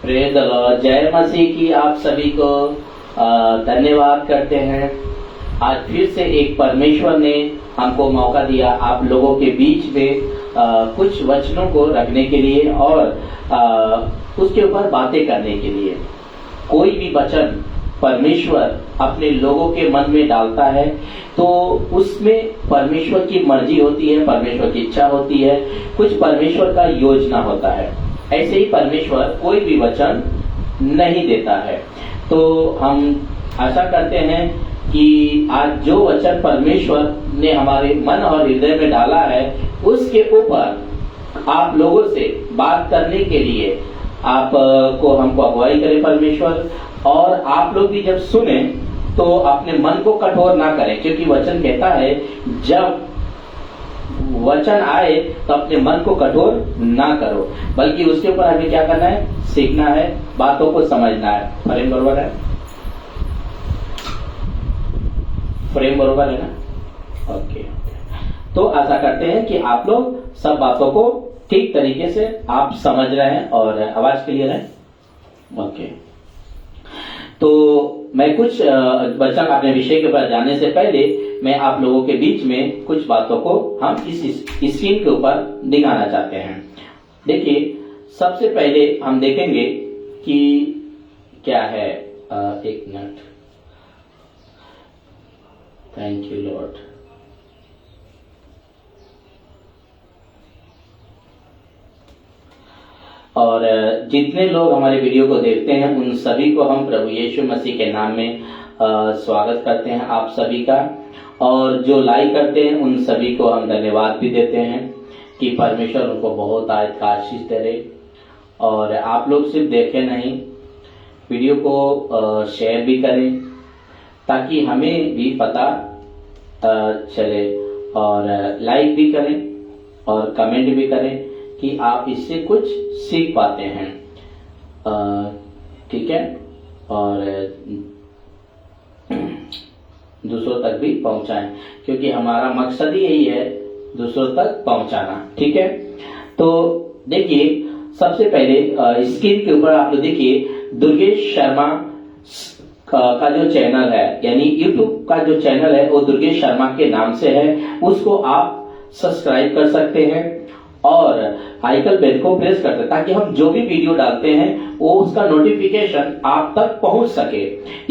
Praise the Lord. जय मसीह की आप सभी को धन्यवाद करते हैं। आज फिर से एक परमेश्वर ने हमको मौका दिया आप लोगों के बीच में कुछ वचनों को रखने के लिए और उसके ऊपर बातें करने के लिए। कोई भी वचन परमेश्वर अपने लोगों के मन में डालता है तो उसमें परमेश्वर की मर्जी होती है, परमेश्वर की इच्छा होती है, कुछ परमेश्वर का योजना होता है। ऐसे ही परमेश्वर कोई भी वचन नहीं देता है। तो हम आशा करते हैं कि आज जो वचन परमेश्वर ने हमारे मन और हृदय में डाला है उसके ऊपर आप लोगों से बात करने के लिए आपको हमको अगुवाई करे परमेश्वर। और आप लोग भी जब सुने तो अपने मन को कठोर ना करें, क्योंकि वचन कहता है जब वचन आए तो अपने मन को कठोर ना करो, बल्कि उसके ऊपर हमें क्या करना है, सीखना है, बातों को समझना है। फ्रेम बरोबर है? फ्रेम बरोबर है ना? ओके। तो आशा करते हैं कि आप लोग सब बातों को ठीक तरीके से आप समझ रहे हैं और आवाज क्लियर है। ओके। तो मैं कुछ वचन अपने विषय के ऊपर जाने से पहले मैं आप लोगों के बीच में कुछ बातों को हम इस स्क्रीन के ऊपर दिखाना चाहते हैं। देखिए, सबसे पहले हम देखेंगे कि क्या है। एक मिनट। Thank you Lord. और जितने लोग हमारे वीडियो को देखते हैं उन सभी को हम प्रभु यीशु मसीह के नाम में स्वागत करते हैं आप सभी का। और जो लाइक करते हैं उन सभी को हम धन्यवाद भी देते हैं कि परमेश्वर उनको बहुत आशीष दे। और आप लोग सिर्फ देखें नहीं, वीडियो को शेयर भी करें ताकि हमें भी पता चले, और लाइक भी करें और कमेंट भी करें कि आप इससे कुछ सीख पाते हैं। ठीक है? और दूसरों तक भी पहुंचाएं, क्योंकि हमारा मकसद ही यही है, दूसरों तक पहुंचाना। ठीक है? तो देखिए, सबसे पहले स्क्रीन के ऊपर आप लोग देखिए दुर्गेश शर्मा का जो चैनल है, यानी YouTube का जो चैनल है वो दुर्गेश शर्मा के नाम से है। उसको आप सब्सक्राइब कर सकते हैं और आइकन बेल को प्रेस कर सकते, ताकि हम जो भी वीडियो डालते हैं वो उसका नोटिफिकेशन आप तक पहुंच सके।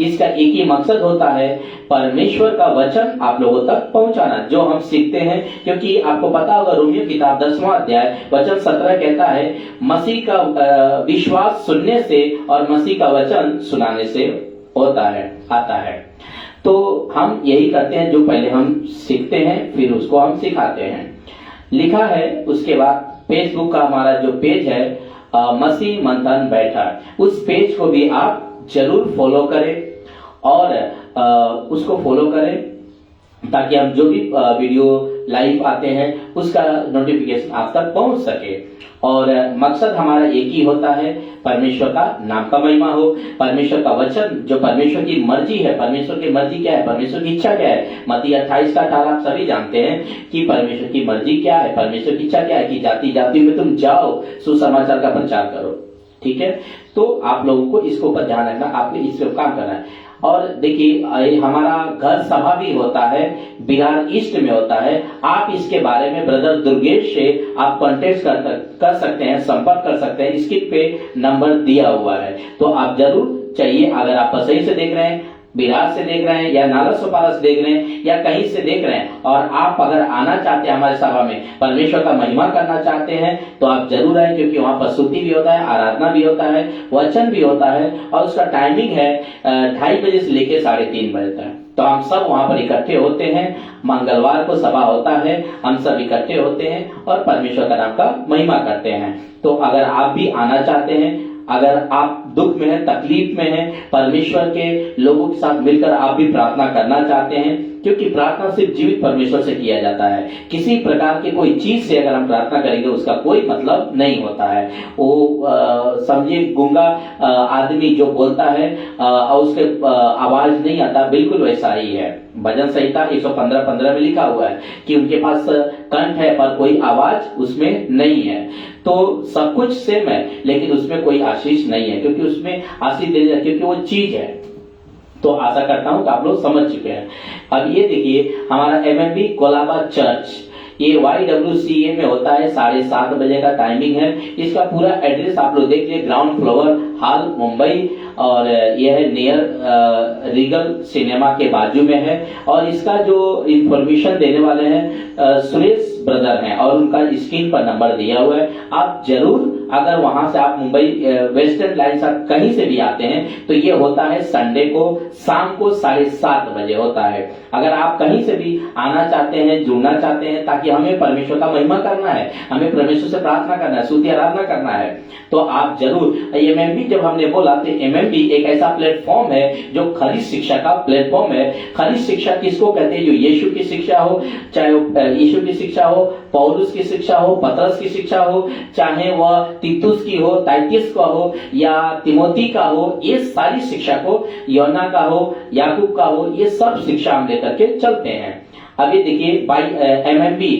इसका एक ही मकसद होता है, परमेश्वर का वचन आप लोगों तक पहुंचाना, जो हम सीखते हैं। क्योंकि आपको पता होगा, रोमियो किताब 10वां अध्याय वचन 17 कहता है, मसीह का विश्वास सुनने से और मसीह का वचन सुनाने से होता है, आता है। तो हम यही करते हैं, जो पहले हम सीखते हैं फिर उसको हम सिखाते हैं। लिखा है उसके बाद फेसबुक का हमारा जो पेज है मसीह मंथन बैठक, उस पेज को भी आप जरूर फॉलो करें और उसको फॉलो करें ताकि हम जो भी वीडियो लाइव आते हैं उसका नोटिफिकेशन आप तक पहुंच सके। और मकसद हमारा एक ही होता है, परमेश्वर का नाम का महिमा हो, परमेश्वर का वचन जो परमेश्वर की मर्जी है। परमेश्वर की मर्जी क्या है, परमेश्वर की इच्छा क्या है? मत्ती 28:18 आप सभी जानते हैं कि परमेश्वर की मर्जी क्या है, परमेश्वर की इच्छा क्या है कि जाति जाति में तुम जाओ, सुसमाचार का प्रचार करो। ठीक है? तो आप लोगों को इसके ऊपर ध्यान रखना, आपको इस पर काम करना है। और देखिए, हमारा घर सभा भी होता है, बिहार ईस्ट में होता है। आप इसके बारे में ब्रदर दुर्गेश से आप कॉन्टेक्ट कर सकते हैं, संपर्क कर सकते हैं। स्क्रीन पे नंबर दिया हुआ है, तो आप जरूर चाहिए। अगर आप सही से देख रहे हैं, बिहार से देख रहे हैं या नाला सोपारा से देख रहे हैं या कहीं से देख रहे हैं, और आप अगर आना चाहते हैं हमारे सभा में, परमेश्वर का महिमा करना चाहते हैं, तो आप जरूर आए, क्योंकि वहाँ पर स्तुति भी होता है, आराधना भी होता है, वचन भी होता है। और उसका टाइमिंग है 2:30 बजे से लेकर 3:30 बजे तक। तो हम सब वहां पर इकट्ठे होते हैं। मंगलवार को सभा होता है, हम सब इकट्ठे होते हैं और परमेश्वर का नाम का महिमा करते हैं। तो अगर आप भी आना चाहते हैं, अगर आप दुख में हैं, तकलीफ में हैं, परमेश्वर के लोगों के साथ मिलकर आप भी प्रार्थना करना चाहते हैं क्योंकि प्रार्थना सिर्फ जीवित परमेश्वर से किया जाता है। किसी प्रकार की कोई चीज से अगर हम प्रार्थना करेंगे उसका कोई मतलब नहीं होता है। वो समझिए गूंगा आदमी जो बोलता है और उसके आवाज नहीं आता, बिल्कुल वैसा ही है। भजन संहिता 115:15 में लिखा हुआ है कि उनके पास कंठ है पर कोई आवाज उसमें नहीं है। तो सब कुछ सेम है लेकिन उसमें कोई आशीष नहीं है, क्योंकि उसमें आशीष देने, क्योंकि वो चीज है। तो आशा करता हूं कि आप लोग समझ चुके हैं। अब ये देखिए हमारा MMB कोलाबा चर्च, ये YWCA में होता है, 7:30 बजे का टाइमिंग है। इसका पूरा एड्रेस आप लोग देख लिए, ग्राउंड फ्लोर हॉल मुंबई, और यह है नियर रीगल सिनेमा के बाजू में है। और इसका जो इंफॉर्मेशन देने वाले हैं सुरेश ब्रदर हैं और उनका स्क्रीन पर नंबर दिया हुआ है। आप जरूर, अगर वहां से आप मुंबई वेस्टर्न लाइन से कहीं से भी आते हैं तो ये होता है संडे को शाम को 7:30 बजे होता है। अगर आप कहीं से भी आना चाहते हैं, जुड़ना चाहते हैं, ताकि हमें परमेश्वर का महिमा करना है, हमें परमेश्वर से प्रार्थना करना है, स्तुति आराधना करना है, तो आप जरूर MMB, जब हमने बोला तो MMB एक ऐसा प्लेटफॉर्म है जो खरी शिक्षा का प्लेटफॉर्म है। खरी शिक्षा किसको कहते हैं? जो यीशु की शिक्षा हो, चाहे यीशु की शिक्षा हो, पौलुस की शिक्षा हो, पतरस की शिक्षा हो, चाहे वह तीतुस की हो, टाइटस का हो या तिमोथी का हो, ये सारी शिक्षा को, योना का हो, याकूब का हो, ये सब शिक्षा हम लेकर के चलते हैं। अब ये देखिए MMB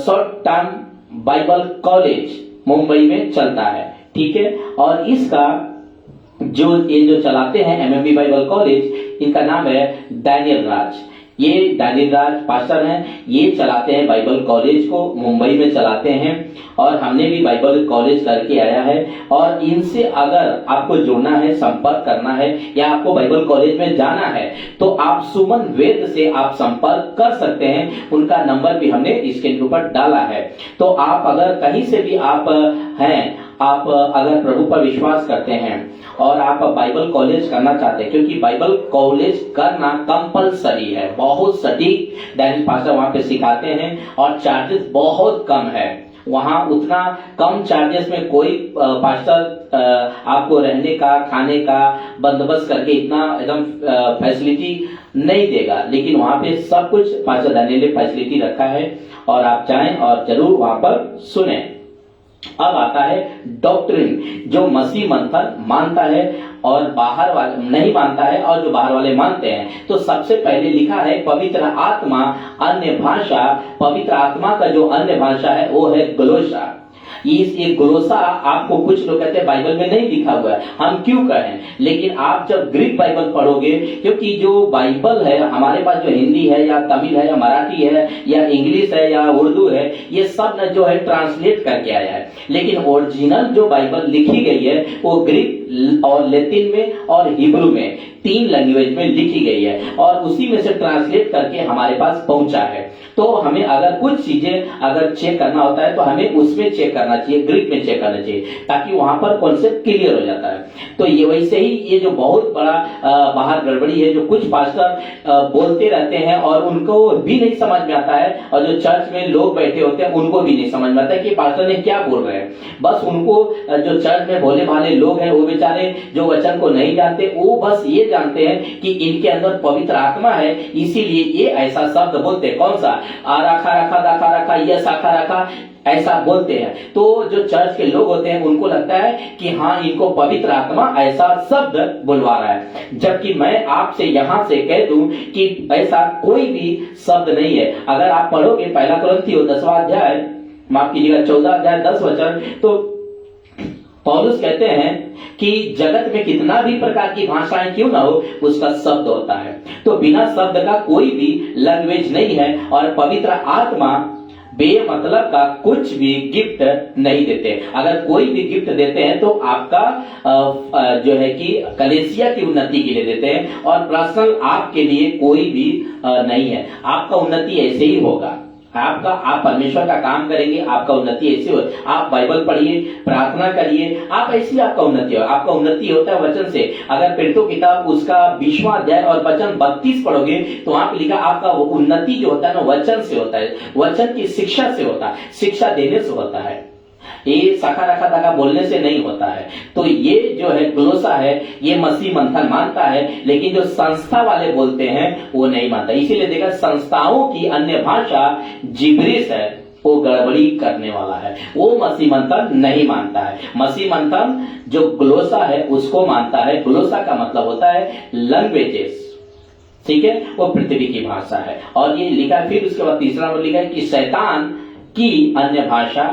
short term Bible college Mumbai में चलता है, ठीक है। और इसका ये जो चलाते हैं MMB बाइबल कॉलेज, इनका नाम है डैनियल राज। ये डैनियल राज पास्टर हैं, ये चलाते हैं बाइबल कॉलेज को, मुंबई में चलाते हैं। और हमने भी बाइबल कॉलेज करके आया है। और इनसे अगर आपको जुड़ना है, संपर्क करना है, या आपको बाइबल कॉलेज में जाना है, तो आप सुमन वेद से आप संपर्क कर सकते हैं। उनका नंबर भी हमने स्क्रीन के ऊपर डाला है। तो आप अगर कहीं से भी आप हैं, आप अगर प्रभु पर विश्वास करते हैं और आप बाइबल कॉलेज करना चाहते हैं, क्योंकि बाइबल कॉलेज करना कंपलसरी है, बहुत सटीक डैनियल पास्टर वहां पे सिखाते हैं और चार्जेस बहुत कम है। वहां उतना कम चार्जेस में कोई पास्टर आपको रहने का, खाने का बंदोबस्त करके इतना एकदम फैसिलिटी नहीं देगा, लेकिन वहां पे सब कुछ पास्टर डैनियल ने फैसिलिटी रखा है। और आप जाएं और जरूर वहां पर सुने। अब आता है डॉक्ट्रिन, जो मसीह मंथन मानता है और बाहर वाले नहीं मानता है, और जो बाहर वाले मानते हैं। तो सबसे पहले लिखा है पवित्र आत्मा अन्य भाषा। पवित्र आत्मा का जो अन्य भाषा है वो है ग्लोसा। ये ग्लोसा आपको कुछ लोग कहते हैं बाइबल में नहीं लिखा हुआ है, हम क्यों कहें, लेकिन आप जब ग्रीक बाइबल पढ़ोगे, क्योंकि जो बाइबल है हमारे पास, जो हिंदी है या तमिल है या मराठी है या इंग्लिश है या उर्दू है, ये सब न जो है ट्रांसलेट करके आया है। लेकिन ओरिजिनल जो बाइबल लिखी गई है वो ग्रीक और लैटिन में और हिब्रू में, 3 लैंग्वेज में लिखी गई है, और उसी में से ट्रांसलेट करके हमारे पास पहुंचा है। तो हमें अगर कुछ चीजें अगर चेक करना होता है तो हमें उसमें चेक करना चाहिए, ग्रीक में चेक करना चाहिए, ताकि वहां पर कॉन्सेप्ट क्लियर हो जाता है। तो ये वैसे ही ये जो बहुत बड़ा बाहर गड़बड़ी है, जो कुछ पास्टर बोलते रहते हैं और उनको भी नहीं समझ में आता है, और जो चर्च में लोग बैठे होते हैं उनको भी नहीं समझ में आता है कि पास्टर ने क्या बोल रहे हैं। बस उनको जो चर्च में भोले भाले लोग हैं, वो बेचारे जो वचन को नहीं जानते, वो बस ये जानते हैं कि इनके अंदर पवित्र आत्मा है, इसीलिए ये ऐसा शब्द बोलते हैं। कौन सा? आ रखा रखा रखा रखा, ये शाखा रखा, ऐसा बोलते हैं। तो जो चर्च के लोग होते हैं उनको लगता है कि हाँ, इनको पवित्र आत्मा ऐसा शब्द बुलवा रहा है, जबकि मैं आपसे यहां से कह दूं कि ऐसा कोई भी शब्द नहीं है। अगर आप पढ़ोगे 1 कुरिन्थियों 10वां अध्याय, माफ कीजिएगा 14 अध्याय 10 वचन, तो पौलुस कहते हैं कि जगत में कितना भी प्रकार की भाषाएं क्यों ना हो, उसका शब्द होता है। तो बिना शब्द का कोई भी लैंग्वेज नहीं है, और पवित्र आत्मा बेमतलब का कुछ भी गिफ्ट नहीं देते। अगर कोई भी गिफ्ट देते हैं तो आपका जो है कि कलीसिया की उन्नति के लिए देते हैं, और पर्सनल आपके लिए कोई भी नहीं है। आपका उन्नति ऐसे ही होगा, आप परमेश्वर का काम करेंगे, आपका उन्नति ऐसे हो। आप बाइबल पढ़िए, प्रार्थना करिए, आप ऐसी आपका उन्नति हो। आपका उन्नति होता है वचन से। अगर प्रेरितों की किताब उसका 20वां अध्याय और वचन 32 पढ़ोगे तो वहां पे लिखा आपका उन्नति जो होता है ना, वचन से होता है, वचन की शिक्षा से होता है, शिक्षा देने से होता है। ये शाखा रखा धागा बोलने से नहीं होता है। तो ये जो है ग्लोसा है, ये मसीह मंथन मानता है, लेकिन जो संस्था वाले बोलते हैं वो नहीं मानता। इसीलिए देखा संस्थाओं की अन्य भाषा जिब्रिश है, वो गड़बड़ी करने वाला है, वो मसीह मंथन नहीं मानता है। मसीह मंथन जो ग्लोसा है उसको मानता है। ग्लोसा का मतलब होता है लैंग्वेजेस, ठीक है, वो पृथ्वी की भाषा है। और ये लिखा है, फिर उसके बाद तीसरा नंबर लिखा है कि शैतान की अन्य भाषा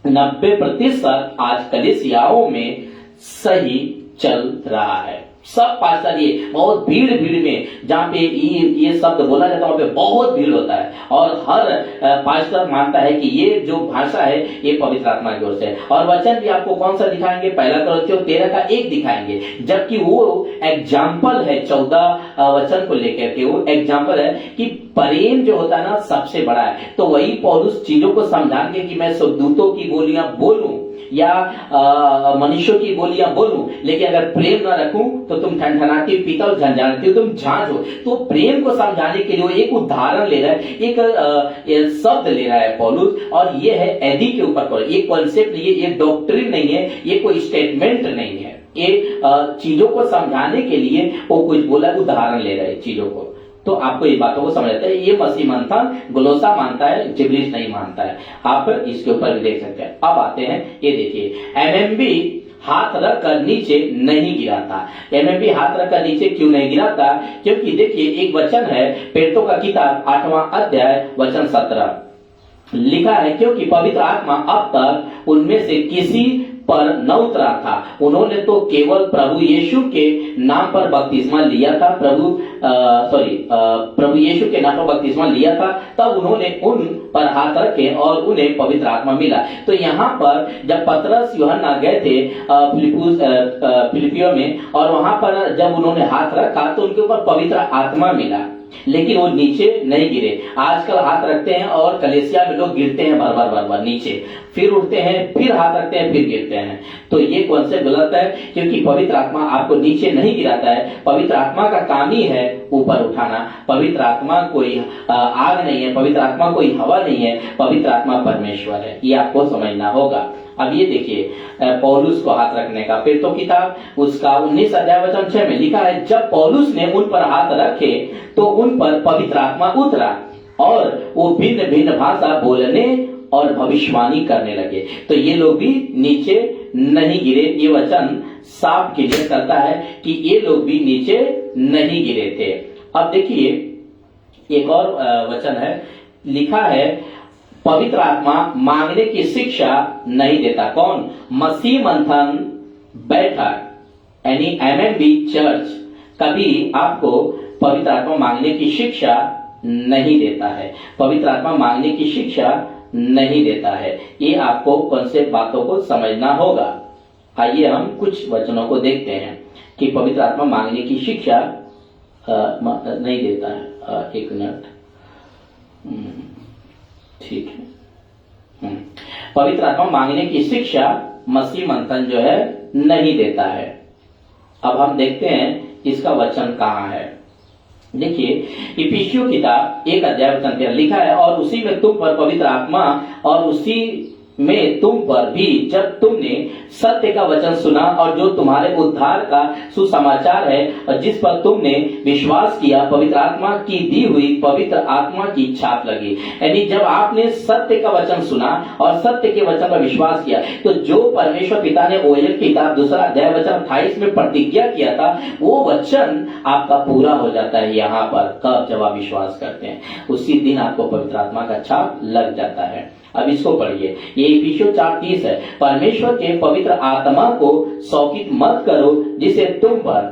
90% आज कलीसियाओं में सही चल रहा है। सब पास्टर ये बहुत भीड़ में जहाँ पे ये शब्द बोला जाता है वहां पे बहुत भीड़ होता है, और हर पास्टर मानता है कि ये जो भाषा है ये पवित्र आत्मा की ओर से है। और वचन भी आपको कौन सा दिखाएंगे, 1 कोरिन्थियों 13:1 दिखाएंगे, जबकि वो एग्जाम्पल है 14 वचन को लेकर के, वो एग्जाम्पल है कि प्रेम जो होता है ना सबसे बड़ा है। तो वही पौलुस चीजों को समझाएंगे कि मैं स्वर्गदूतों की बोलियां बोलूं या मनुष्यों की बोलियां बोलूं, लेकिन अगर प्रेम न रखूं तो तुम ठनठनाती पीतल झंझारती हो, तुम झांझ हो। तो प्रेम को समझाने के लिए एक उदाहरण ले रहा है, एक शब्द ले रहा है पौलुस, और ये है एदी के ऊपर। ये कॉन्सेप्ट नहीं है, ये डॉक्ट्रिन नहीं है, ये कोई स्टेटमेंट नहीं है, ये चीजों को समझाने के लिए वो कुछ बोला, उदाहरण ले रहा है चीजों को। तो आपको ये बातों को समझ आता है। ये मसीह मंथन ग्लोसा मानता है, जिब्रिश नहीं मानता है। आप इसके ऊपर भी देख सकते हैं। अब आते हैं, ये देखिए एमएमबी हाथ रख कर नीचे नहीं गिराता। एमएमबी हाथ रख कर नीचे क्यों नहीं गिराता? क्योंकि देखिए एक वचन है प्रेरितों का किताब 8वां अध्याय वचन 17 लिखा है, क्योंकि पवित्र आत्मा अब तक उनमें से किसी पर न उतरा था। उन्होंने तो केवल प्रभु यीशु के नाम पर बपतिस्मा लिया था, प्रभु यीशु के नाम पर बपतिस्मा लिया था, तब उन्होंने उन पर हाथ रखे और उन्हें पवित्र आत्मा मिला। तो यहाँ पर जब पतरस यूहन्ना गए थे फिलिपियों में, और वहां पर जब उन्होंने हाथ रखा तो उनके ऊपर पवित्र आत्मा मिला, लेकिन वो नीचे नहीं गिरे। आजकल हाथ रखते हैं और कलेसिया में लोग गिरते हैं भर नीचे, फिर उठते हैं, फिर हाथ रखते हैं, फिर गिरते हैं। तो ये कॉन्सेप्ट गलत है, क्योंकि पवित्र आत्मा आपको नीचे नहीं गिराता है। पवित्र आत्मा का काम ही है ऊपर उठाना। पवित्र आत्मा कोई आग नहीं है, पवित्र आत्मा कोई हवा नहीं है, पवित्र आत्मा परमेश्वर है। ये आपको समझना होगा। अब ये देखिए पौलुस को हाथ रखने का, प्रेरितों की किताब उसका 19 अध्याय वचन 6 में लिखा है, जब पौलुस ने उन पर हाथ रखे तो उन पर पवित्र आत्मा उतरा और वो भिन्न भिन्न भाषा बोलने और भविष्यवाणी करने लगे। तो ये लोग भी नीचे नहीं गिरे। ये वचन साफ क्लियर करता है कि ये लोग भी नीचे नहीं गिरे थे। अब देखिए एक और वचन है, लिखा है पवित्र आत्मा मांगने की शिक्षा नहीं देता। कौन? मसीह मंथन बैठक यानी एमएमबी चर्च कभी आपको पवित्र आत्मा मांगने की शिक्षा नहीं देता है। पवित्र आत्मा मांगने की शिक्षा नहीं देता है। ये आपको कौन से बातों को समझना होगा। आइए हम कुछ वचनों को देखते हैं कि पवित्र आत्मा मांगने की शिक्षा नहीं देता है। एक मिनट, ठीक है। पवित्र आत्मा मांगने की शिक्षा मसीह मंथन जो है नहीं देता है। अब हम देखते हैं इसका वचन कहाँ है। देखिए इफिसियों किताब 1 अध्याय वचन 13 लिखा है, और उसी में तुम पर पवित्र आत्मा और उसी में तुम पर भी, जब तुमने सत्य का वचन सुना और जो तुम्हारे उद्धार का सुसमाचार है और जिस पर तुमने विश्वास किया, पवित्र आत्मा की दी हुई पवित्र आत्मा की छाप लगी। यानी जब आपने सत्य का वचन सुना और सत्य के वचन पर विश्वास किया, तो जो परमेश्वर पिता ने ओएल की किताब 2 अध्याय वचन 28 में प्रतिज्ञा किया था, वो वचन आपका पूरा हो जाता है। यहाँ पर कब? जब आप विश्वास करते हैं, उसी दिन आपको पवित्र आत्मा का छाप लग जाता है। अब इसको पढ़िए, ये इफिसियों 4:30 है, परमेश्वर के पवित्र आत्मा को शौकित मत करो जिसे तुम पर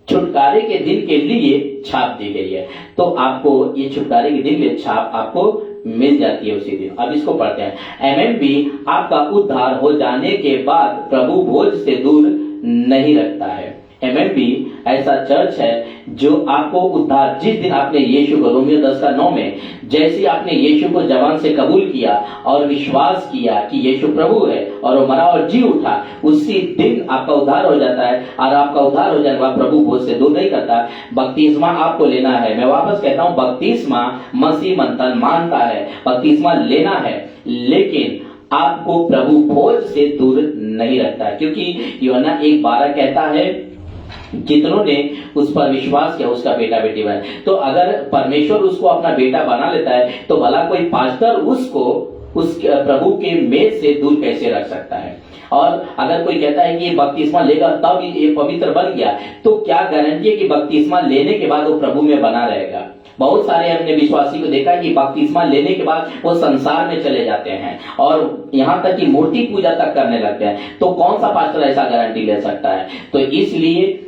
छुटकारे के दिन के लिए छाप दी गई है। तो आपको ये छुटकारे के दिन के लिए छाप आपको मिल जाती है उसी दिन। अब इसको पढ़ते हैं। एमएमबी आपका उद्धार हो जाने के बाद प्रभु भोज से दूर नहीं रखता है। एमएमबी ऐसा चर्च है जो आपको उद्धार, जिस दिन आपने यीशु को, रोमियो 10:9 में, जैसे आपने यीशु को जबान से कबूल किया और विश्वास किया कि यीशु प्रभु है और वो मरा और जी उठा, उसी दिन आपका उद्धार हो जाता है। और आपका उद्धार हो जाने के बाद प्रभु भोज से दूर नहीं करता। बपतिस्मा आपको लेना है। मैं वापस कहता हूं, बपतिस्मा मसीह मंथन मानता है, बपतिस्मा लेना है, लेकिन आपको प्रभु भोज से दूर नहीं रखता है, क्योंकि यूहन्ना 1:12 कहता है जितनों ने उस पर विश्वास किया उसका बेटा बेटी बने। तो अगर परमेश्वर उसको अपना बेटा बना लेता है तो भला कोई पास्टर उसको उस प्रभु के मेज से दूर कैसे रख सकता है। और अगर कोई कहता है कि ये बपतिस्मा लेगा तब ये पवित्र बन गया, तो क्या गारंटी है कि बपतिस्मा लेने के बाद वो प्रभु में बना रहेगा। बहुत सारे हमने विश्वासी को देखा कि बपतिस्मा लेने के बाद वो संसार में चले जाते हैं और यहाँ तक कि मूर्ति पूजा तक करने लगते हैं। तो कौन सा पास्टर ऐसा गारंटी ले सकता है। तो इसलिए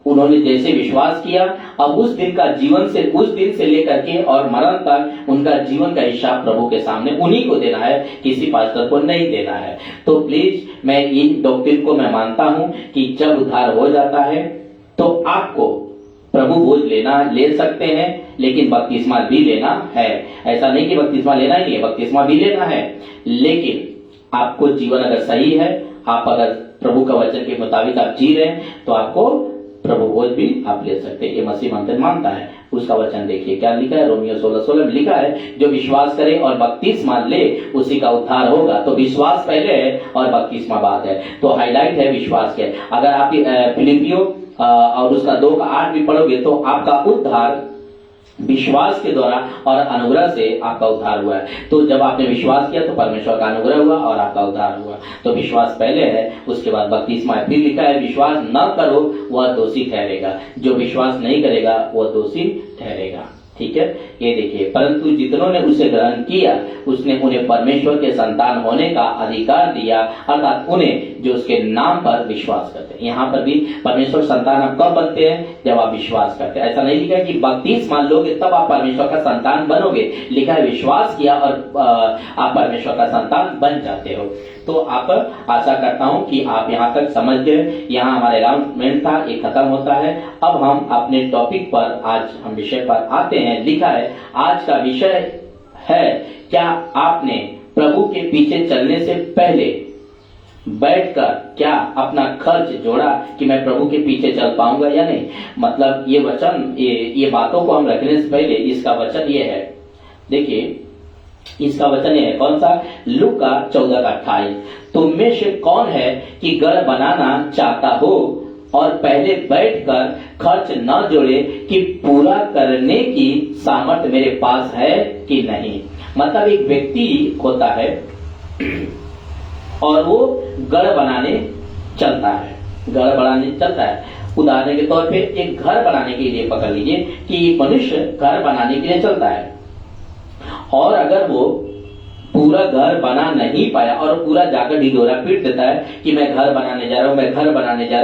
उन्होंने जैसे विश्वास किया, अब उस दिन से लेकर के और मरण तक उनका जीवन का हिसाब प्रभु के सामने उन्हीं को देना है, किसी पास्टर को नहीं देना है। तो प्लीज मैं इन डॉक्ट्रिन को मैं मानता हूं कि जब उद्धार हो जाता है तो आपको प्रभु भोज ले सकते हैं, लेकिन बपतिस्मा भी लेना है। ऐसा नहीं कि बपतिस्मा लेना ही नहीं है, बपतिस्मा भी लेना है, लेकिन आपको जीवन अगर सही है, आप अगर प्रभु का वचन के मुताबिक आप जी रहे हैं, तो आपको प्रभु भोज भी आप ले सकते हैं। ये मसीह मंदिर मानता है। उसका वचन देखिए क्या लिखा है, रोमियो 16:16 में लिखा है, जो विश्वास करे और बपतिस्मा ले उसी का उद्धार होगा। तो विश्वास पहले है और बपतिस्मा बाद है। तो हाईलाइट है विश्वास के। अगर आप फिलिपियो और उसका 2:8 भी पढ़ोगे तो आपका उद्धार विश्वास के द्वारा और अनुग्रह से आपका उद्धार हुआ है। तो जब आपने विश्वास किया तो परमेश्वर का अनुग्रह हुआ और आपका उद्धार हुआ। तो विश्वास पहले है, उसके बाद बपतिस्मा है। फिर लिखा है विश्वास न करो वह दोषी ठहरेगा, जो विश्वास नहीं करेगा वह दोषी ठहरेगा। ठीक है, ये देखिए, परंतु जितनों ने उसे ग्रहण किया उसने उन्हें परमेश्वर के संतान होने का अधिकार दिया, अर्थात उन्हें जो उसके नाम पर विश्वास करते हैं। यहाँ पर भी परमेश्वर संतान आप कब बनते हैं, जब आप विश्वास करते हैं। ऐसा नहीं लिखा है कि बपतिस्मा लोगे तब आप परमेश्वर का संतान बनोगे, लिखा है विश्वास किया और आप परमेश्वर का संतान बन जाते हो। तो आप आशा करता हूं कि आप यहाँ तक समझ गए। यहाँ हमारे अनाउंसमेंट था, ये खत्म होता है। अब हम अपने टॉपिक पर, आज हम विषय पर आते हैं। लिखा है आज का विषय है, क्या आपने प्रभु के पीछे चलने से पहले बैठकर क्या अपना खर्च जोड़ा कि मैं प्रभु के पीछे चल पाऊंगा या नहीं। मतलब ये वचन, ये बातों को हम रखने से पहले इसका वचन ये है, देखिए इसका वचन है कौन सा, लूका 14:28। तुम में से कौन है कि घर बनाना चाहता हो और पहले बैठकर खर्च न जोड़े कि पूरा करने की सामर्थ्य मेरे पास है कि नहीं। मतलब एक व्यक्ति होता है और वो घर बनाने चलता है। उदाहरण के तौर पे एक घर बनाने के लिए पकड़ लीजिए कि मनुष्य घर बनाने के लिए चलता है, और अगर वो पूरा घर बना नहीं पाया और पूरा जाकर ढिढोरा पीट देता है कि मैं घर बनाने जा रहा हूं, मैं घर बनाने जा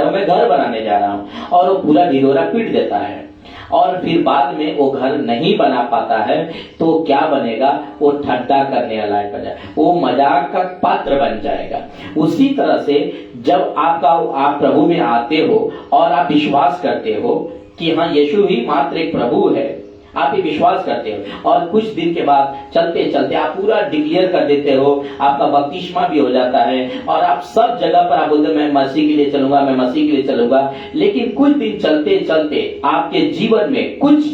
रहा हूं, और वो पूरा ढिढोरा पीट देता है और फिर बाद में वो घर नहीं बना पाता है, तो क्या बनेगा, वो ठट्टा करने वाला बन जाएगा, वो मजाक का पात्र बन जाएगा। उसी तरह से जब आप प्रभु में आते हो और आप विश्वास करते हो कि हाँ यीशु ही मात्र एक प्रभु है, आप ये विश्वास करते हो और कुछ दिन के बाद चलते चलते आप पूरा डिक्लेयर कर देते हो, आपका बपतिस्मा भी हो जाता है और आप सब जगह पर आप बोलते मैं मसीह के लिए चलूंगा। लेकिन कुछ दिन चलते चलते आपके जीवन में कुछ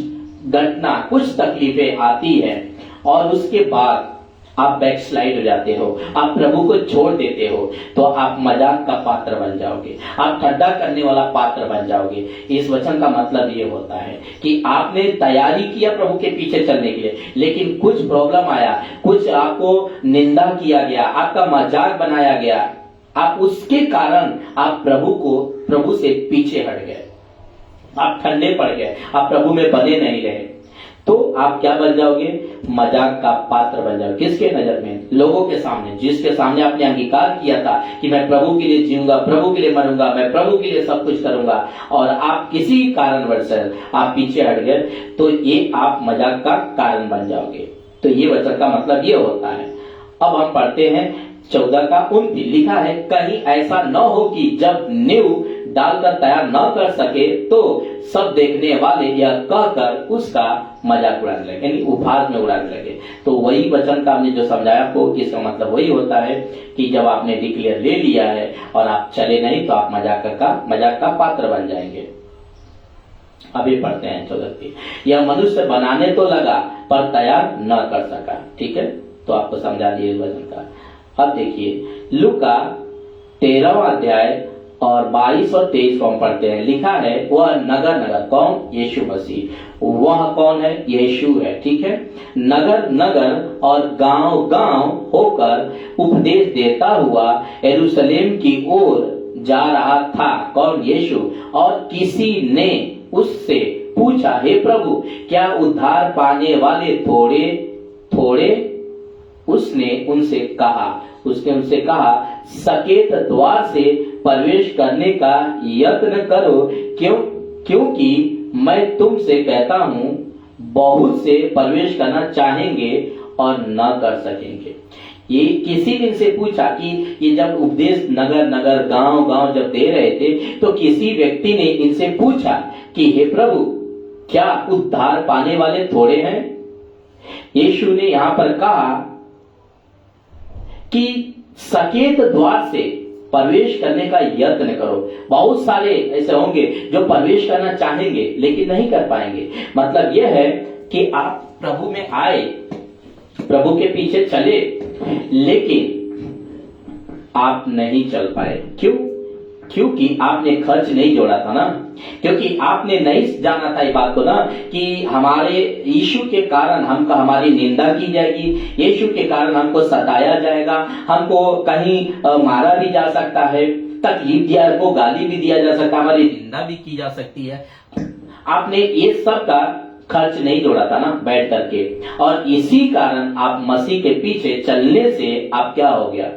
घटना, कुछ तकलीफें आती है और उसके बाद आप बैकस्लाइड हो जाते हो, आप प्रभु को छोड़ देते हो, तो आप मजाक का पात्र बन जाओगे, आप ठट्टा करने वाला पात्र बन जाओगे। इस वचन का मतलब ये होता है कि आपने तैयारी किया प्रभु के पीछे चलने के लिए, लेकिन कुछ प्रॉब्लम आया, कुछ आपको निंदा किया गया, आपका मजाक बनाया गया, आप उसके कारण आप प्रभु से पीछे हट गए, आप ठंडे पड़ गए, आप प्रभु में बने नहीं रहे, तो आप क्या बन जाओगे, मजाक का पात्र बन जाओगे। किसके नजर में, लोगों के सामने, जिसके सामने आपने अंगीकार किया था कि मैं प्रभु के लिए जीऊंगा, प्रभु के लिए मरूंगा, मैं प्रभु के लिए सब कुछ करूंगा, और आप किसी कारणवश आप पीछे हट गए, तो ये आप मजाक का कारण बन जाओगे। तो ये वचन का मतलब ये होता है। अब हम पढ़ते हैं 14:29, लिखा है कहीं ऐसा न हो कि जब नींव डालकर तैयार न कर सके तो सब देखने वाले यह कहकर उसका मजाक उड़ाने लगे, यानी उपहास में उड़ाने लगे। तो वही वचन का हमने जो समझाया आपको, इसका मतलब वही होता है कि जब आपने डिक्लेयर ले लिया है और आप चले नहीं, तो आप मजाक का पात्र बन जाएंगे। अभी पढ़ते हैं 14। यह मनुष्य बनाने तो लगा पर तैयार न कर सका। ठीक है, तो आपको समझा दिए वचन का। अब देखिए लूका 13वां अध्याय और 22 और 23 को हम पढ़ते हैं। लिखा है वह नगर नगर, कौन? यीशु मसीह। वह कौन है? यीशु है, ठीक है। नगर नगर और गांव गांव होकर उपदेश देता हुआ यरूशलेम की ओर जा रहा था। कौन? यीशु। और किसी ने उससे पूछा, हे प्रभु, क्या उद्धार पाने वाले थोड़े थोड़े? उसने उनसे कहा सकेत द्वार से प्रवेश करने का यत्न करो, क्योंकि मैं तुमसे कहता हूं बहुत से प्रवेश करना चाहेंगे और न कर सकेंगे। ये किसी ने इनसे पूछा कि ये जब उपदेश नगर नगर गांव गांव जब दे रहे थे तो किसी व्यक्ति ने इनसे पूछा कि हे प्रभु, क्या उद्धार पाने वाले थोड़े हैं? यीशु ने यहां पर कहा कि सकेत द्वार से प्रवेश करने का यत्न करो। बहुत सारे ऐसे होंगे जो प्रवेश करना चाहेंगे लेकिन नहीं कर पाएंगे। मतलब यह है कि आप प्रभु में आए, प्रभु के पीछे चले, लेकिन आप नहीं चल पाए। क्यों? क्योंकि आपने खर्च नहीं जोड़ा था ना, क्योंकि आपने नहीं जाना था ये बात को ना कि हमारे यीशु के कारण हमारी निंदा की जाएगी, यीशु के कारण हमको सताया जाएगा, हमको कहीं मारा भी जा सकता है, तकलीफ दिया को गाली भी दिया जा सकता है, हमारी निंदा भी की जा सकती है। आपने ये सब का खर्च नहीं जोड़ा था ना बैठ करके, और इसी कारण आप मसीह के पीछे चलने से आप क्या हो गया?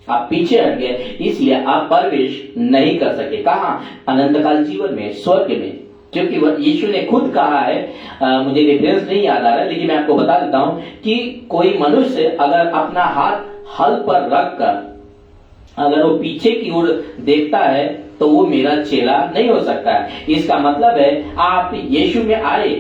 आप पीछे हट गए, इसलिए आप प्रवेश नहीं कर सके। कहां? अनंत काल जीवन में, स्वर्ग में। क्योंकि वह यीशु ने खुद कहा है, मुझे रेफरेंस नहीं याद आ रहा है लेकिन मैं आपको बता देता हूं कि कोई मनुष्य अगर अपना हाथ हल पर रखकर अगर वो पीछे की ओर देखता है तो वो मेरा चेला नहीं हो सकता है। इसका मतलब है आप यीशु में आए,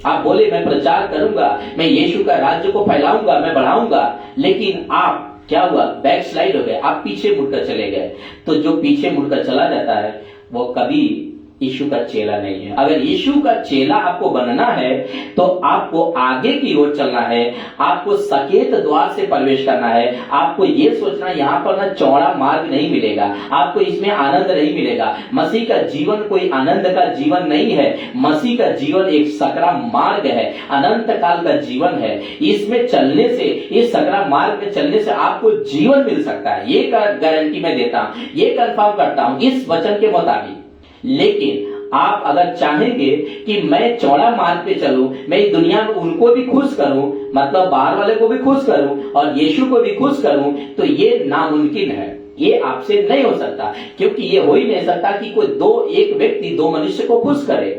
आप बोले मैं प्रचार करूंगा, मैं यीशु का राज्य को फैलाऊंगा, मैं बढ़ाऊंगा, लेकिन आप क्या हुआ? बैक स्लाइड हो गए, आप पीछे मुड़कर चले गए। तो जो पीछे मुड़कर चला जाता है वो कभी यीशु का चेला नहीं है। अगर यीशु का चेला आपको बनना है तो आपको आगे की ओर चलना है, आपको सकेत द्वार से प्रवेश करना है। आपको ये सोचना यहाँ पर ना चौड़ा मार्ग नहीं मिलेगा, आपको इसमें आनंद नहीं मिलेगा। मसीह का जीवन कोई आनंद का जीवन नहीं है, मसीह का जीवन एक सकरा मार्ग है, अनंत काल का जीवन है। इसमें चलने से, इस सकरा मार्ग में चलने से आपको जीवन मिल सकता है, ये गारंटी मैं देता हूं, ये कंफर्म करता हूं इस वचन के मुताबिक। लेकिन आप अगर चाहेंगे कि मैं चौड़ा मार्ग पे चलूं, मैं इस दुनिया में उनको भी खुश करूं, मतलब बाहर वाले को भी खुश करूं और यीशु को भी खुश करूं, तो ये नामुमकिन है, ये आपसे नहीं हो सकता। क्योंकि ये हो ही नहीं सकता कि कोई एक व्यक्ति दो मनुष्य को खुश करे।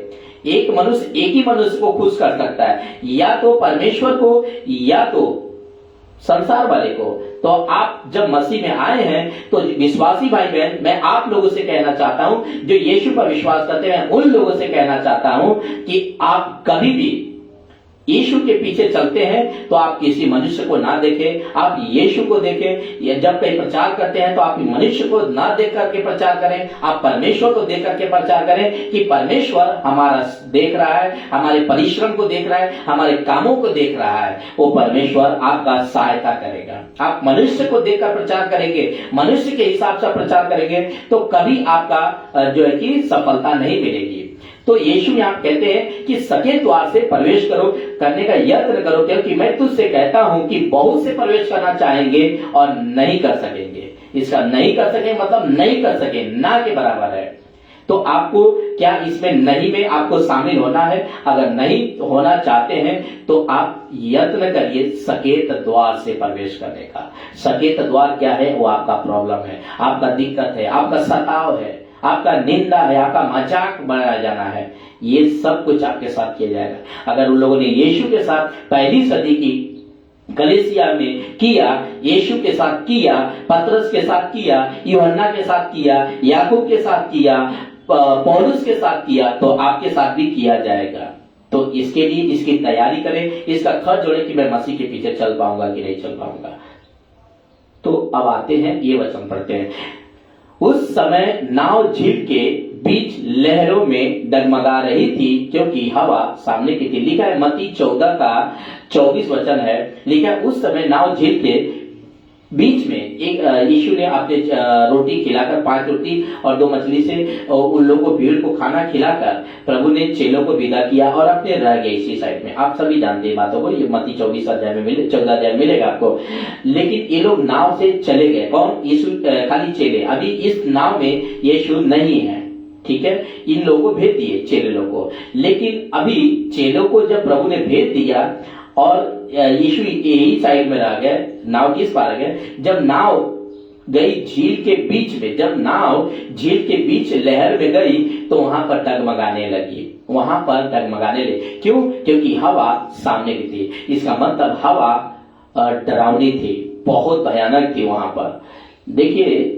एक मनुष्य एक ही मनुष्य को खुश कर सकता है, या तो परमेश्वर को या तो संसार वाले को। तो आप जब मसीह में आए हैं तो विश्वासी भाई बहन, मैं आप लोगों से कहना चाहता हूं, जो यीशु पर विश्वास करते हैं, उन लोगों से कहना चाहता हूं कि आप कभी भी यीशु के पीछे चलते हैं तो आप किसी मनुष्य को ना देखें, आप यीशु को देखें। या जब कहीं प्रचार करते हैं तो आप मनुष्य को ना देख करके प्रचार करें, आप परमेश्वर को देख करके प्रचार करें कि परमेश्वर हमारा देख रहा है, हमारे परिश्रम को देख रहा है, हमारे कामों को देख रहा है। वो परमेश्वर आपका सहायता करेगा। आप मनुष्य को देखकर प्रचार करेंगे, मनुष्य के हिसाब से प्रचार करेंगे तो कभी आपका जो है कि सफलता नहीं मिलेगी। तो यीशु यहां कहते हैं कि सकेत द्वार से प्रवेश करने का यत्न करो, क्योंकि मैं तुझसे कहता हूं कि बहुत से प्रवेश करना चाहेंगे और नहीं कर सकेंगे। इसका नहीं कर सके मतलब नहीं कर सके, ना के बराबर है। तो आपको क्या इसमें नहीं में आपको शामिल होना है? अगर नहीं होना चाहते हैं तो आप यत्न करिए सकेत द्वार से प्रवेश करने का। सकेत द्वार क्या है? वो आपका प्रॉब्लम है, आपका दिक्कत है, आपका सताव है, आपका निंदा है, आपका मजाक बनाया जाना है, ये सब कुछ आपके साथ किया जाएगा। अगर उन लोगों ने यीशु के साथ पहली सदी की कलीसिया में किया, यीशु के साथ किया, पतरस के साथ किया, यूहन्ना के साथ किया, याकूब के साथ किया, पौलुस के साथ किया, तो आपके साथ भी किया जाएगा। तो इसके लिए इसकी तैयारी करें, इसका खर्च जोड़े कि मैं मसीह के पीछे चल पाऊंगा कि नहीं चल पाऊंगा। तो अब आते हैं, ये वचन पढ़ते हैं। उस समय नाव झील के बीच लहरों में डगमगा रही थी, क्योंकि हवा सामने की थी। लिखा है मत्ती 14 का 24 वचन है, लिखा है उस समय नाव झील के बीच में एक यीशु ने अपने रोटी खिलाकर 5 रोटी और 2 मछली से उन लोगों को, भीड़ को खाना खिलाकर प्रभु ने चेलों को विदा किया और अपने रह गए इसी साइड में। आप सभी जानते हैं बातों को, ये मत्ती 24 अध्याय में 14 अध्याय मिलेगा आपको। लेकिन ये लोग नाव से चले गए। कौन? यीशु, खाली चेले। अभी इस नाव में यीशु नहीं है, ठीक है। इन लोगों को भेज दिए चेले लोगों को। लेकिन अभी चेलों को जब प्रभु ने भेज दिया और यीशु यही साइड में रह गए, नाव किस पार गए? जब नाव गई झील के बीच में, जब नाव झील के बीच लहर में गई तो वहां पर डगमगाने लगी, वहां पर डगमगाने लगी। क्यों? क्योंकि हवा सामने की थी। इसका मतलब हवा डरावनी थी, बहुत भयानक थी वहां पर। देखिए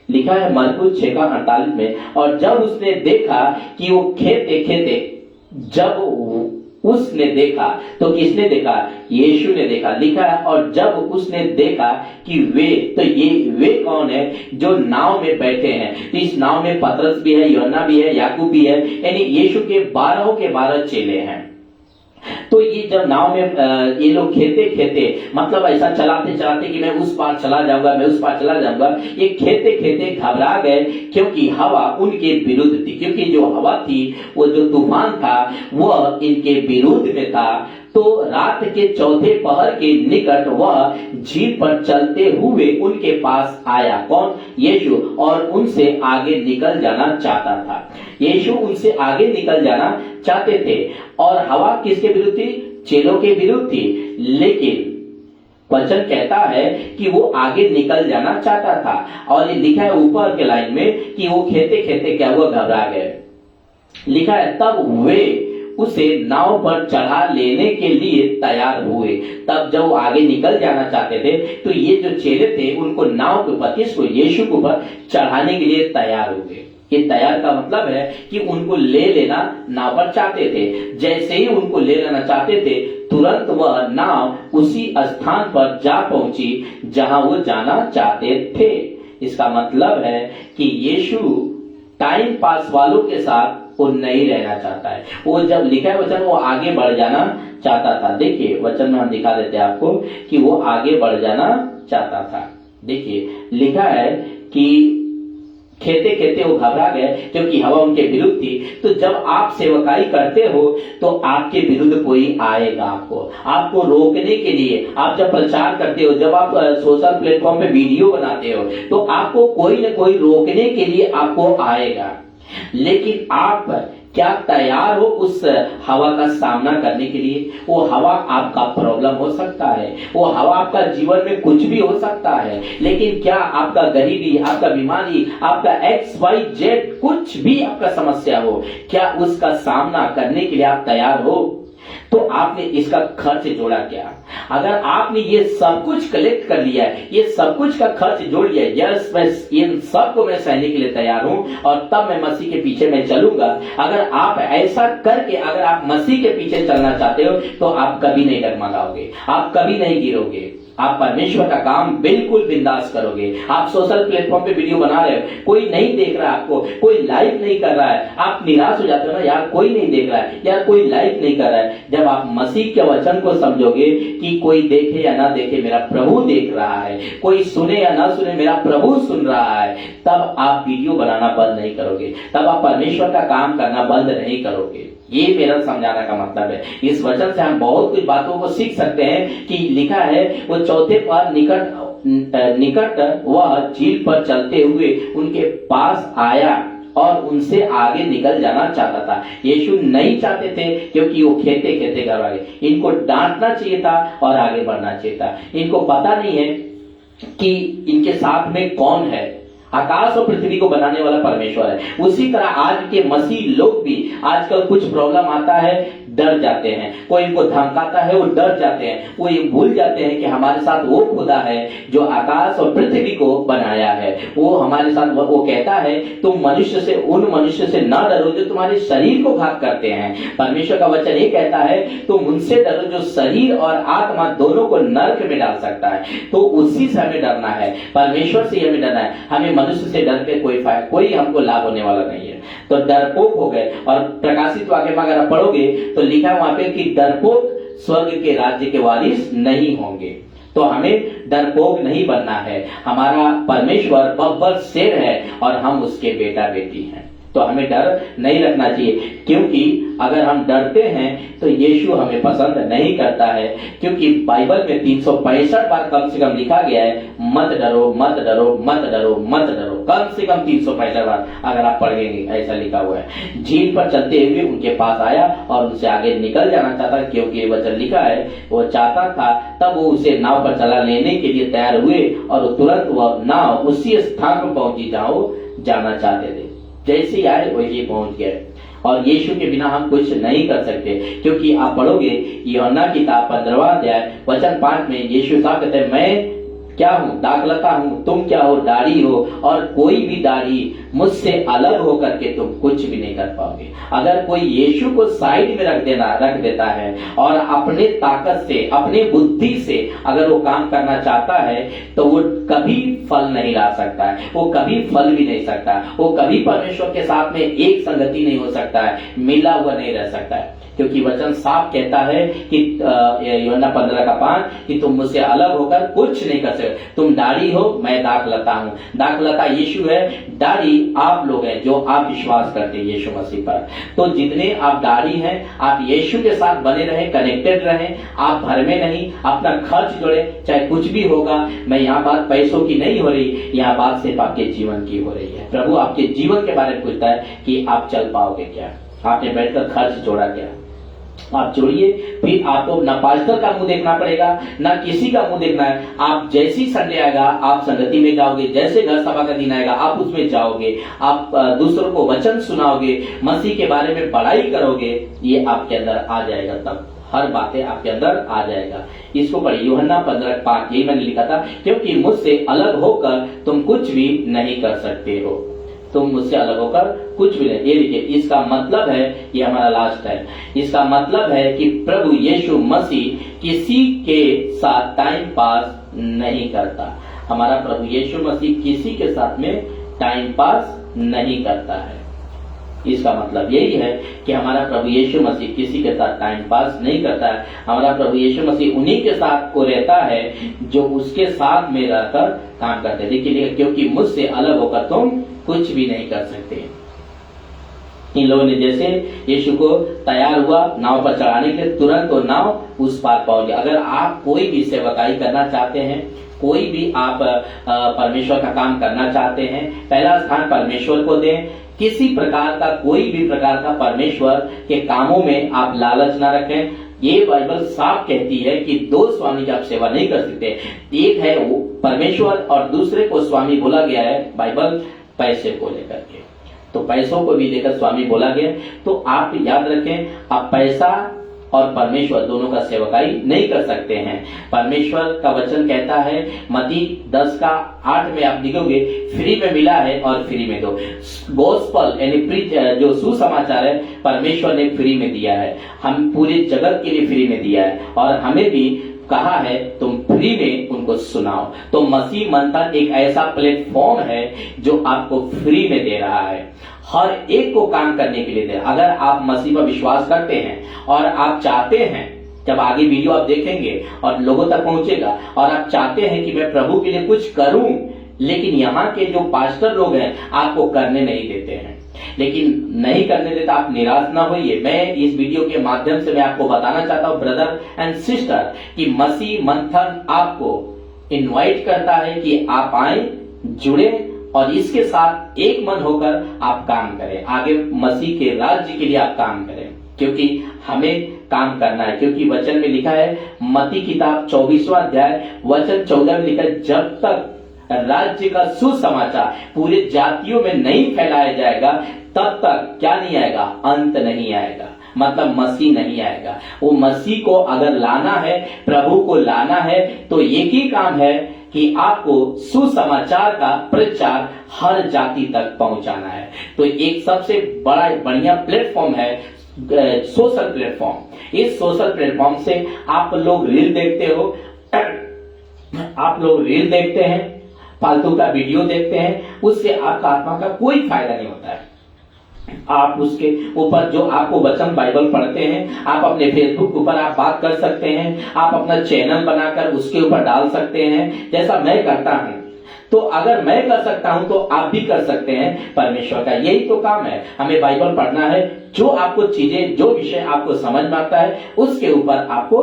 लिखा है मरकुस 6:48 में, और जब उसने देखा कि वो खेते खेते, जब उसने देखा, तो किसने देखा? यीशु ने देखा। लिखा है और जब उसने देखा कि वे, तो ये वे कौन है? जो नाव में बैठे हैं। तो इस नाव में पतरस भी है, यूहन्ना भी है, याकूब भी है, यानी यीशु के 12 के 12 चेले हैं। तो ये जब नाव में ये लोग खेते खेते, मतलब ऐसा चलाते चलाते कि मैं उस पार चला जाऊंगा, मैं उस पार चला जाऊंगा, ये खेते खेते घबरा गए क्योंकि हवा उनके विरुद्ध थी। क्योंकि जो हवा थी, वो जो तूफान था, वह इनके विरुद्ध में था। तो रात के चौथे पहर के निकट वह झील पर चलते हुए उनके पास आया। कौन? यीशु। और उनसे आगे निकल जाना चाहता था। यीशु उनसे आगे निकल जाना चाहते थे। और हवा किसके विरुद्ध थी? चेलों के विरुद्ध थी। लेकिन वचन कहता है कि वो आगे निकल जाना चाहता था। और ये लिखा है ऊपर के लाइन में कि वो खेते खेते क्या हुआ? घबरा गए। लिखा है तब वे उसे नाव पर चढ़ा लेने के लिए तैयार हुए। तब जब वो आगे निकल जाना चाहते थे तो ये जो चेले थे उनको नाव के ऊपर, किसको? यीशु के ऊपर चढ़ाने के लिए तैयार हुए। ये तैयार का मतलब है कि उनको ले लेना नाव पर चाहते थे। जैसे ही उनको ले लेना चाहते थे, तुरंत वह नाव उसी स्थान पर जा पहुंची जहां वो जाना चाहते थे। इसका मतलब है कि यीशु टाइम पास वालों के साथ वो नहीं रहना चाहता है। वो जब लिखा है वचन, वो आगे बढ़ जाना चाहता था। देखिए वचन में हम दिखा देते हैं आपको कि वो आगे बढ़ जाना चाहता था। देखिए लिखा है कि खेते खेते वो घबरा गए क्योंकि हवा उनके विरुद्ध थी। तो जब आप सेवकाई करते हो तो आपके विरुद्ध कोई आएगा, आपको रोकने के लिए। आप जब प्रचार करते हो, जब आप सोशल प्लेटफॉर्म पे वीडियो बनाते हो, तो आपको कोई न कोई रोकने के लिए आपको आएगा। लेकिन आप क्या तैयार हो उस हवा का सामना करने के लिए? वो हवा आपका प्रॉब्लम हो सकता है, वो हवा आपका जीवन में कुछ भी हो सकता है। लेकिन क्या आपका गरीबी, आपका बीमारी, आपका XYZ कुछ भी आपका समस्या हो, क्या उसका सामना करने के लिए आप तैयार हो? तो आपने इसका खर्च जोड़ा क्या? अगर आपने ये सब कुछ कलेक्ट कर लिया है, ये सब कुछ का खर्च जोड़ लिया, यस मैं इन सबको मैं सहने के लिए तैयार हूं और तब मैं मसीह के पीछे मैं चलूंगा। अगर आप ऐसा करके अगर आप मसीह के पीछे चलना चाहते हो तो आप कभी नहीं डगमगाओगे, आप कभी नहीं गिरोगे, आप परमेश्वर का काम बिल्कुल बिंदास करोगे। आप सोशल प्लेटफॉर्म पे वीडियो बना रहे हो, कोई नहीं देख रहा है आपको, कोई लाइक नहीं कर रहा है, आप निराश हो जाते हो ना, यार कोई नहीं देख रहा है, यार कोई लाइक नहीं कर रहा है। जब आप मसीह के वचन को समझोगे कि कोई देखे या ना देखे, मेरा प्रभु देख रहा है, कोई सुने या ना सुने, मेरा प्रभु सुन रहा है, तब आप वीडियो बनाना बंद नहीं करोगे, तब आप परमेश्वर का काम करना बंद नहीं करोगे। ये मेरा समझाने का मतलब है। इस वचन से हम बहुत कुछ बातों को सीख सकते हैं कि लिखा है वो चौथे पर निकट वह झील पर चलते हुए उनके पास आया और उनसे आगे निकल जाना चाहता था। यीशु नहीं चाहते थे क्योंकि वो खेते खेते घबरा गए। इनको डांटना चाहिए था और आगे बढ़ना चाहिए था। इनको पता नहीं है कि इनके साथ में कौन है। आकाश और पृथ्वी को बनाने वाला परमेश्वर है। उसी तरह आज के मसीह लोग भी आजकल कुछ प्रॉब्लम आता है, डर जाते हैं, कोई इनको धमकाता है, वो डर जाते हैं, वो ये भूल जाते हैं कि हमारे साथ वो खुदा है जो आकाश और पृथ्वी को बनाया है। वो हमारे साथ वो कहता है तुम मनुष्य से, उन मनुष्य से न डरो जो तुम्हारे शरीर को घात करते हैं। परमेश्वर का वचन ये कहता है तुम उनसे डरो जो शरीर और आत्मा दोनों को नरक में डाल सकता है। तो उसी से हमें डरना है, परमेश्वर से हमें डरना है। हमें मनुष्य से डर के कोई हमको लाभ होने वाला नहीं है। तो डरपोक हो गए। और प्रकाशित वाक्य में अगर आप पढ़ोगे तो लिखा है वहां पे कि डरपोक स्वर्ग के राज्य के वारिस नहीं होंगे। तो हमें डरपोक नहीं बनना है। हमारा परमेश्वर बब्बर शेर है और हम उसके बेटा बेटी हैं, तो हमें डर नहीं रखना चाहिए, क्योंकि अगर हम डरते हैं तो यीशु हमें पसंद नहीं करता है। क्योंकि बाइबल में 365 बार कम से कम लिखा गया है, मत डरो मत डरो मत डरो मत डरो, कम से कम 365 बार अगर आप पढ़ेंगे ऐसा लिखा हुआ है। झील पर चलते हुए उनके पास आया और उनसे आगे निकल जाना चाहता, क्योंकि वचन लिखा है वो चाहता था। तब वो उसे नाव पर चला लेने के लिए तैयार हुए और तुरंत वह नाव उसी स्थान पर पहुंची जहां वो जाना चाहते थे। जैसे आए वही पहुंच गए, और यीशु के बिना हम कुछ नहीं कर सकते। क्योंकि आप पढ़ोगे यूहन्ना किताब 15वां अध्याय वचन 5 में यीशु साहब कहते हैं, मैं क्या हूँ? दाखलता हूँ। तुम क्या हो? दाढ़ी हो। और कोई भी दाढ़ी मुझसे अलग होकर के तुम कुछ भी नहीं कर पाओगे। अगर कोई यीशु को साइड में रख देता है और अपने ताकत से, अपने बुद्धि से अगर वो काम करना चाहता है, तो वो कभी फल नहीं ला सकता है, वो कभी फल भी नहीं सकता, वो कभी परमेश्वर के साथ में एक संगति नहीं हो सकता है, मिला हुआ नहीं रह सकता है। क्योंकि वचन साफ कहता है कि यूहन्ना 15:5 कि तुम मुझसे अलग होकर कुछ नहीं कर सकते। तुम दाढ़ी हो, मैं दाखलता हूं। दाखलता यीशु है, दाढ़ी आप लोग हैं जो आप विश्वास करते हैं यीशु मसीह पर। तो जितने आप दाढ़ी हैं, आप यीशु के साथ बने रहें, कनेक्टेड रहें, आप भर में नहीं, अपना खर्च जोड़े, चाहे कुछ भी होगा। मैं यहाँ बात पैसों की नहीं हो रही, यहाँ बात सिर्फ आपके जीवन की हो रही है। प्रभु आपके जीवन के बारे में पूछता है कि आप चल पाओगे क्या, आपने बैठकर खर्च जोड़ा क्या। आप जोड़िए, फिर आपको ना पास्टर का मुंह देखना पड़ेगा, ना किसी का मुंह देखना है। आप जैसी संडे आएगा आप संगति में जाओगे, जैसे घर सभा का दिन आएगा आप उसमें जाओगे, आप दूसरों को वचन सुनाओगे, मसीह के बारे में पढ़ाई करोगे, ये आपके अंदर आ जाएगा। तब हर बातें आपके अंदर आ जाएगा। इसको पढ़िए, यूहन्ना 15:5, यही मैंने लिखा था, क्योंकि मुझसे अलग होकर तुम कुछ भी नहीं कर सकते हो। तुम मुझसे अलग होकर कुछ भी नहीं। ये देखिए, इसका मतलब है, ये हमारा लास्ट है, इसका मतलब है कि प्रभु यीशु मसीह किसी के साथ टाइम पास नहीं करता। हमारा प्रभु यीशु मसीह किसी के साथ में टाइम पास नहीं करता है। इसका मतलब यही है कि हमारा प्रभु यीशु मसीह किसी के साथ टाइम पास नहीं करता है। हमारा प्रभु यीशु मसीह उन्हीं के साथ को रहता है जो उसके साथ में रहकर काम करते हैं। देखिए, क्योंकि मुझसे अलग होकर तुम कुछ भी नहीं कर सकते। इन लोगों ने जैसे यीशु को तैयार हुआ नाव पर चढ़ाने के लिए, तुरंत वो नाव उस पार पहुंच गया। अगर आप कोई भी सेवकाई करना चाहते हैं, कोई भी आप परमेश्वर का काम करना चाहते हैं, पहला स्थान परमेश्वर को दें। किसी प्रकार का, कोई भी प्रकार का परमेश्वर के कामों में आप लालच ना रखें। ये बाइबल साफ कहती है कि दो स्वामी की आप सेवा नहीं कर सकते। एक है वो परमेश्वर और दूसरे को स्वामी बोला गया है बाइबल पैसे को लेकर के, तो पैसों को भी लेकर स्वामी बोला गया। तो आप याद रखें, आप पैसा और परमेश्वर दोनों का सेवकाई नहीं कर सकते हैं। परमेश्वर का वचन कहता है मत्ती 10:8 में आप लिखोगे, फ्री में मिला है और फ्री में दो। गॉस्पल यानी प्रीच, जो सुसमाचार है, परमेश्वर ने फ्री में दिया है, हम पूरे जगत के लिए फ्री में दिया है, और हमें भी कहा है तुम फ्री में उनको सुनाओ। तो मसीह मंथन एक ऐसा प्लेटफॉर्म है जो आपको फ्री में दे रहा है, हर एक को काम करने के लिए दे। अगर आप मसीह पर विश्वास करते हैं और आप चाहते हैं, जब आगे वीडियो आप देखेंगे और लोगों तक पहुंचेगा, और आप चाहते हैं कि मैं प्रभु के लिए कुछ करूं, लेकिन यहाँ के जो पास्टर लोग हैं आपको करने नहीं देते हैं, लेकिन नहीं करने देता, आप निराश ना होइए। मैं इस वीडियो के माध्यम से मैं आपको बताना चाहता हूं ब्रदर एंड सिस्टर कि मसीह मंथन आपको इनवाइट करता है कि आप आए, जुड़े और इसके साथ एक मन होकर आप काम करें, आगे मसीह के राज्य के लिए आप काम करें, क्योंकि हमें काम करना है। क्योंकि वचन में लिखा है, मत्ती किताब 24वां अध्याय वचन 14 में लिखा है, जब तक राज्य का सुसमाचार पूरे जातियों में नहीं फैलाया जाएगा, तब तक क्या नहीं आएगा, अंत नहीं आएगा, मतलब मसीह नहीं आएगा। वो मसीह को अगर लाना है, प्रभु को लाना है, तो एक ही काम है कि आपको सुसमाचार का प्रचार हर जाति तक पहुंचाना है। तो एक सबसे बड़ा बढ़िया प्लेटफॉर्म है सोशल प्लेटफॉर्म। इस सोशल प्लेटफॉर्म से आप लोग रील देखते हो, आप लोग रील देखते हैं, फालतू का वीडियो देखते हैं, उससे आपका आत्मा का कोई फायदा नहीं होता है। आप उसके ऊपर जो आपको वचन बाइबल पढ़ते हैं, आप अपने फेसबुक ऊपर आप बात कर सकते हैं, आप अपना चैनल बनाकर उसके ऊपर डाल सकते हैं, जैसा मैं करता हूं। तो अगर मैं कर सकता हूं तो आप भी कर सकते हैं। परमेश्वर का यही तो काम है, हमें बाइबल पढ़ना है, जो आपको चीजें, जो विषय आपको समझ में आता है उसके ऊपर आपको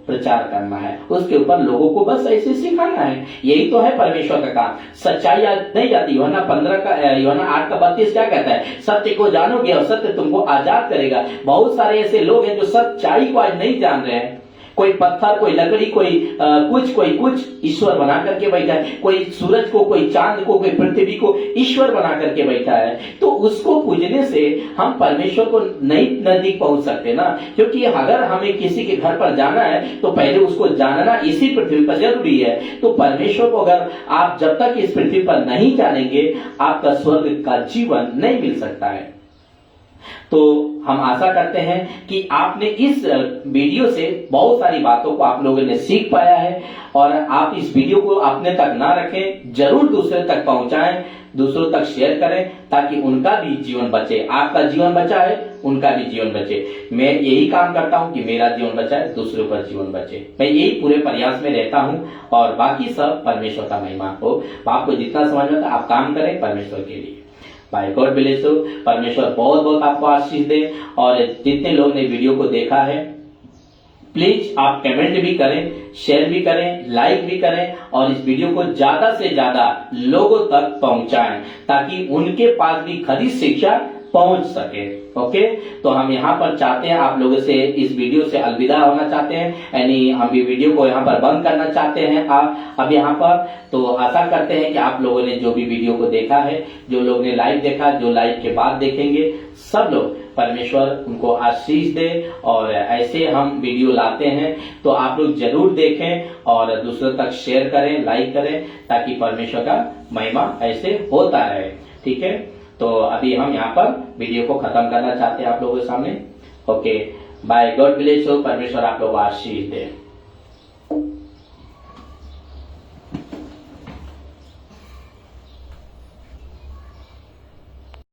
प्रचार करना है, उसके ऊपर लोगों को बस ऐसे सिखाना है। यही तो है परमेश्वर का काम। सच्चाई आज नहीं जाती। यूहन्ना 8:32 क्या कहता है? सत्य को जानोगे और सत्य तुमको आजाद करेगा। बहुत सारे ऐसे लोग हैं जो सच्चाई को आज नहीं जान रहे हैं। कोई पत्थर, कोई लकड़ी, कोई कुछ ईश्वर बना करके बैठा है। कोई सूरज को, कोई चांद को, कोई पृथ्वी को ईश्वर बना करके बैठा है। तो उसको पूजने से हम परमेश्वर को नहीं नजदीक पहुंच सकते ना, क्योंकि अगर हमें किसी के घर पर जाना है तो पहले उसको जानना इसी पृथ्वी पर जरूरी है। तो परमेश्वर को अगर आप जब तक इस पृथ्वी पर नहीं जानेंगे, आपका स्वर्ग का जीवन नहीं मिल सकता है। तो हम आशा करते हैं कि आपने इस वीडियो से बहुत सारी बातों को आप लोगों ने सीख पाया है, और आप इस वीडियो को अपने तक ना रखें, जरूर दूसरे तक पहुंचाएं, दूसरों तक शेयर करें, ताकि उनका भी जीवन बचे। आपका जीवन बचा है, उनका भी जीवन बचे। मैं यही काम करता हूं कि मेरा जीवन बचा है, दूसरों का जीवन बचे। मैं यही पूरे प्रयास में रहता हूं, और बाकी सब परमेश्वर का महिमा हो। आपको जितना समझ में आता आप काम करें परमेश्वर के लिए। Bye God bless you. परमेश्वर बहुत बहुत आपको आशीष दे। और जितने लोग ने वीडियो को देखा है, प्लीज आप कमेंट भी करें, शेयर भी करें, लाइक भी करें, और इस वीडियो को ज्यादा से ज्यादा लोगों तक पहुंचाएं, ताकि उनके पास भी खरी शिक्षा पहुंच सके। ओके, तो हम यहाँ पर चाहते हैं, आप लोगों से इस वीडियो से अलविदा होना चाहते हैं, यानी हम भी वीडियो को यहाँ पर बंद करना चाहते हैं। अब यहाँ पर तो आशा करते हैं कि आप लोगों ने जो भी वीडियो को देखा है, जो लोग ने लाइव देखा, जो लाइव के बाद देखेंगे, सब लोग परमेश्वर उनको आशीष दे। और ऐसे हम वीडियो लाते हैं तो आप लोग जरूर देखें और दूसरों तक शेयर करें, लाइक करें, ताकि परमेश्वर का महिमा ऐसे होता रहे। ठीक है, तो अभी हम यहाँ पर वीडियो को खत्म करना चाहते हैं आप लोगों के सामने। Okay, bye God bless you. परमेश्वर आप लोगों को आशीष दे।